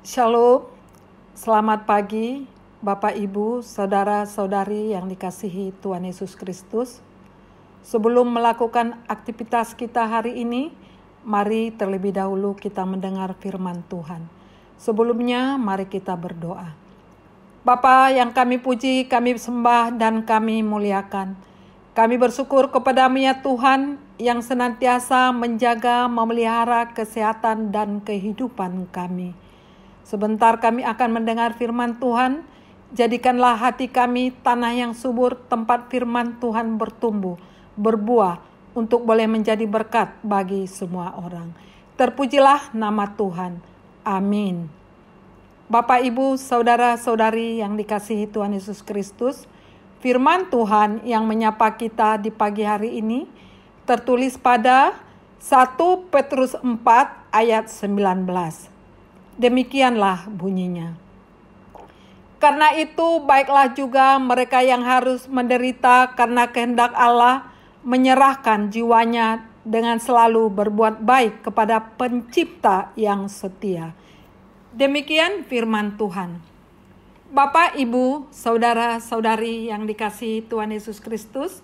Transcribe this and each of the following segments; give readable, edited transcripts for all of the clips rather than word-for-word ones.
Shalom, selamat pagi Bapak Ibu, Saudara-saudari yang dikasihi Tuhan Yesus Kristus. Sebelum melakukan aktivitas kita hari ini, mari terlebih dahulu kita mendengar firman Tuhan. Sebelumnya mari kita berdoa. Bapa yang kami puji, kami sembah dan kami muliakan. Kami bersyukur kepada-Mu ya Tuhan yang senantiasa menjaga, memelihara kesehatan dan kehidupan kami. Sebentar kami akan mendengar firman Tuhan. Jadikanlah hati kami tanah yang subur, tempat firman Tuhan bertumbuh, berbuah, untuk boleh menjadi berkat bagi semua orang. Terpujilah nama Tuhan. Amin. Bapak, Ibu, Saudara-saudari yang dikasihi Tuhan Yesus Kristus, firman Tuhan yang menyapa kita di pagi hari ini tertulis pada 1 Petrus 4 ayat 19. Demikianlah bunyinya. Karena itu baiklah juga mereka yang harus menderita karena kehendak Allah, menyerahkan jiwanya dengan selalu berbuat baik kepada Pencipta yang setia. Demikian firman Tuhan. Bapak, Ibu, Saudara-saudari yang dikasihi Tuhan Yesus Kristus,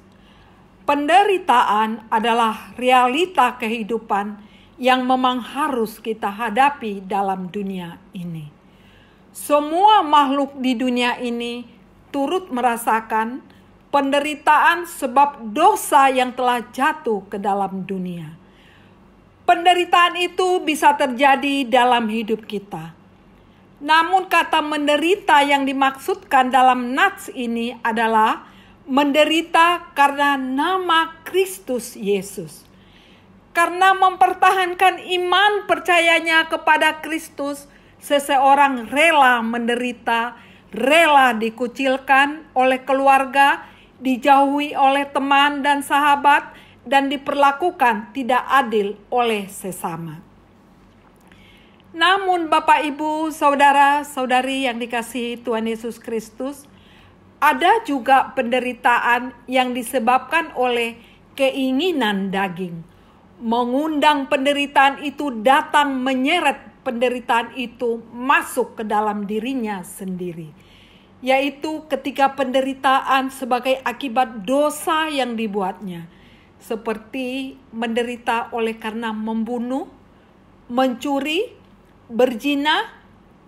penderitaan adalah realita kehidupan yang memang harus kita hadapi dalam dunia ini. Semua makhluk di dunia ini turut merasakan penderitaan sebab dosa yang telah jatuh ke dalam dunia. Penderitaan itu bisa terjadi dalam hidup kita. Namun kata menderita yang dimaksudkan dalam nats ini adalah menderita karena nama Kristus Yesus. Karena mempertahankan iman percayanya kepada Kristus, seseorang rela menderita, rela dikucilkan oleh keluarga, dijauhi oleh teman dan sahabat, dan diperlakukan tidak adil oleh sesama. Namun Bapak, Ibu, Saudara-saudari yang dikasihi Tuhan Yesus Kristus, ada juga penderitaan yang disebabkan oleh keinginan daging. Mengundang penderitaan itu datang menyeret penderitaan itu masuk ke dalam dirinya sendiri. Yaitu ketika penderitaan sebagai akibat dosa yang dibuatnya. Seperti menderita oleh karena membunuh, mencuri, berzina,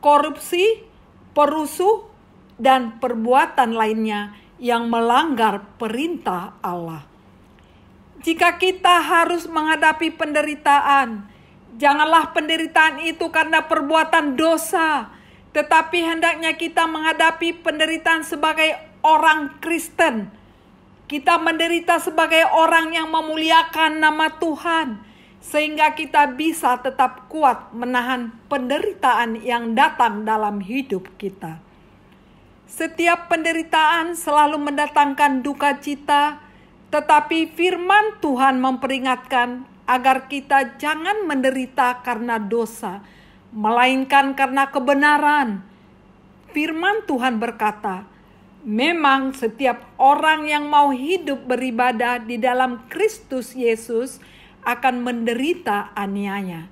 korupsi, perusuh, dan perbuatan lainnya yang melanggar perintah Allah. Jika kita harus menghadapi penderitaan, janganlah penderitaan itu karena perbuatan dosa, tetapi hendaknya kita menghadapi penderitaan sebagai orang Kristen. Kita menderita sebagai orang yang memuliakan nama Tuhan, sehingga kita bisa tetap kuat menahan penderitaan yang datang dalam hidup kita. Setiap penderitaan selalu mendatangkan duka cita, tetapi firman Tuhan memperingatkan agar kita jangan menderita karena dosa, melainkan karena kebenaran. Firman Tuhan berkata, memang setiap orang yang mau hidup beribadah di dalam Kristus Yesus akan menderita aniaya.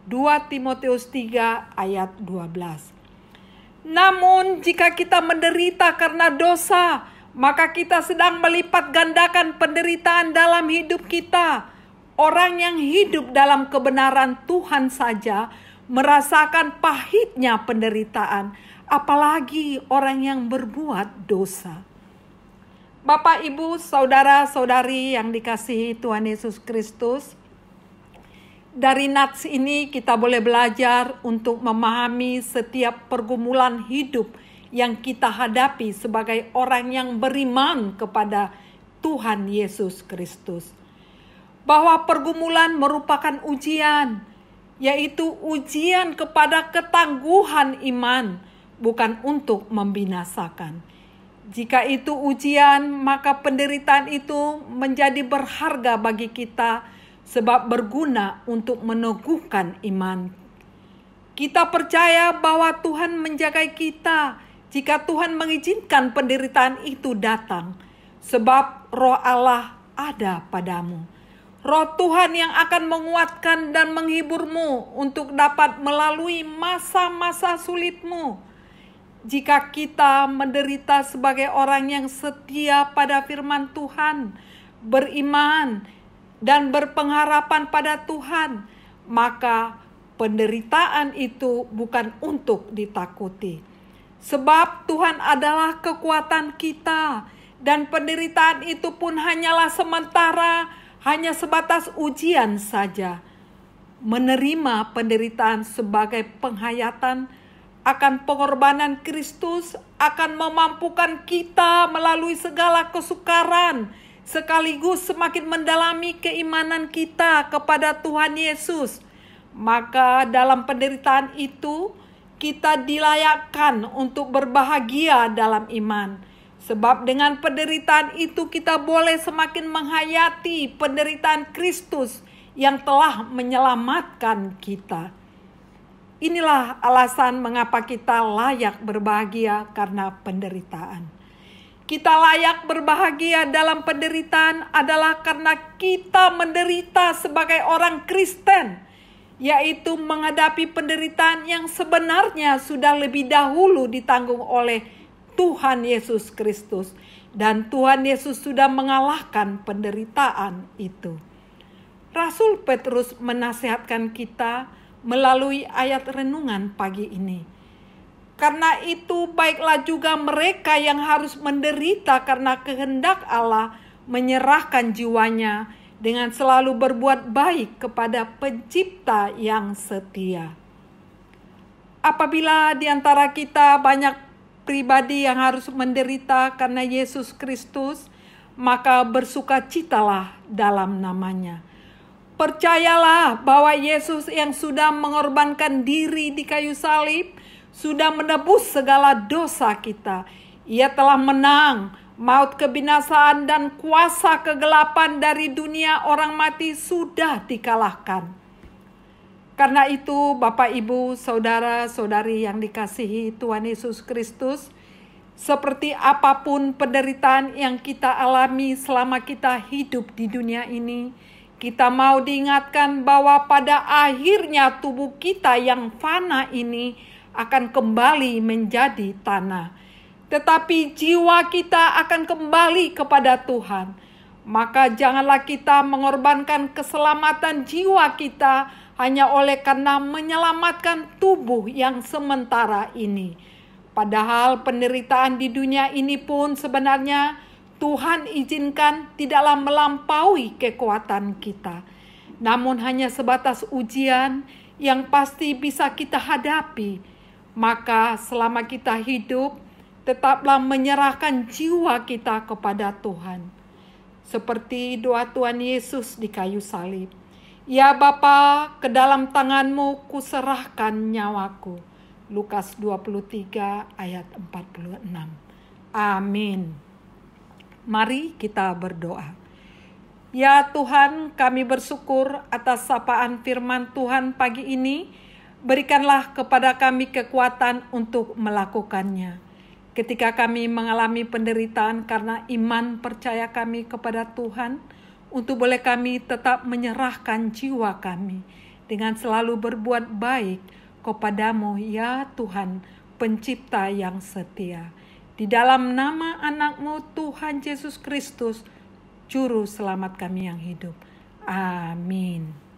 2 Timotius 3 ayat 12. Namun jika kita menderita karena dosa, maka kita sedang melipat gandakan penderitaan dalam hidup kita. Orang yang hidup dalam kebenaran Tuhan saja merasakan pahitnya penderitaan, apalagi orang yang berbuat dosa. Bapak, Ibu, Saudara-saudari yang dikasihi Tuhan Yesus Kristus, dari nats ini kita boleh belajar untuk memahami setiap pergumulan hidup yang kita hadapi sebagai orang yang beriman kepada Tuhan Yesus Kristus. Bahwa pergumulan merupakan ujian, yaitu ujian kepada ketangguhan iman, bukan untuk membinasakan. Jika itu ujian, maka penderitaan itu menjadi berharga bagi kita, sebab berguna untuk meneguhkan iman. Kita percaya bahwa Tuhan menjaga kita jika Tuhan mengizinkan penderitaan itu datang, sebab Roh Allah ada padamu. Roh Tuhan yang akan menguatkan dan menghiburmu untuk dapat melalui masa-masa sulitmu. Jika kita menderita sebagai orang yang setia pada firman Tuhan, beriman, dan berpengharapan pada Tuhan, maka penderitaan itu bukan untuk ditakuti. Sebab Tuhan adalah kekuatan kita, dan penderitaan itu pun hanyalah sementara, hanya sebatas ujian saja. Menerima penderitaan sebagai penghayatan akan pengorbanan Kristus akan memampukan kita melalui segala kesukaran, sekaligus semakin mendalami keimanan kita kepada Tuhan Yesus. Maka dalam penderitaan itu kita dilayakkan untuk berbahagia dalam iman. Sebab dengan penderitaan itu kita boleh semakin menghayati penderitaan Kristus yang telah menyelamatkan kita. Inilah alasan mengapa kita layak berbahagia karena penderitaan. Kita layak berbahagia dalam penderitaan adalah karena kita menderita sebagai orang Kristen, yaitu menghadapi penderitaan yang sebenarnya sudah lebih dahulu ditanggung oleh Tuhan Yesus Kristus. Dan Tuhan Yesus sudah mengalahkan penderitaan itu. Rasul Petrus menasihatkan kita melalui ayat renungan pagi ini. Karena itu baiklah juga mereka yang harus menderita karena kehendak Allah menyerahkan jiwanya dengan selalu berbuat baik kepada Pencipta yang setia. Apabila di antara kita banyak pribadi yang harus menderita karena Yesus Kristus, maka bersukacitalah dalam namanya. Percayalah bahwa Yesus yang sudah mengorbankan diri di kayu salib sudah menebus segala dosa kita. Ia telah menang maut, kebinasaan, dan kuasa kegelapan dari dunia orang mati sudah dikalahkan. Karena itu Bapak, Ibu, Saudara-saudari yang dikasihi Tuhan Yesus Kristus, seperti apapun penderitaan yang kita alami selama kita hidup di dunia ini, kita mau diingatkan bahwa pada akhirnya tubuh kita yang fana ini akan kembali menjadi tanah. Tetapi jiwa kita akan kembali kepada Tuhan. Maka janganlah kita mengorbankan keselamatan jiwa kita hanya oleh karena menyelamatkan tubuh yang sementara ini. Padahal penderitaan di dunia ini pun sebenarnya Tuhan izinkan tidaklah melampaui kekuatan kita, namun hanya sebatas ujian yang pasti bisa kita hadapi. Maka selama kita hidup, tetaplah menyerahkan jiwa kita kepada Tuhan. Seperti doa Tuhan Yesus di kayu salib. Ya Bapa, ke dalam tangan-Mu kuserahkan nyawaku. Lukas 23 ayat 46. Amin. Mari kita berdoa. Ya Tuhan, kami bersyukur atas sapaan firman Tuhan pagi ini. Berikanlah kepada kami kekuatan untuk melakukannya. Ketika kami mengalami penderitaan karena iman percaya kami kepada Tuhan, untuk boleh kami tetap menyerahkan jiwa kami dengan selalu berbuat baik kepadamu, ya Tuhan, Pencipta yang setia. Di dalam nama anak-Mu Tuhan Yesus Kristus, Juru Selamat kami yang hidup. Amin.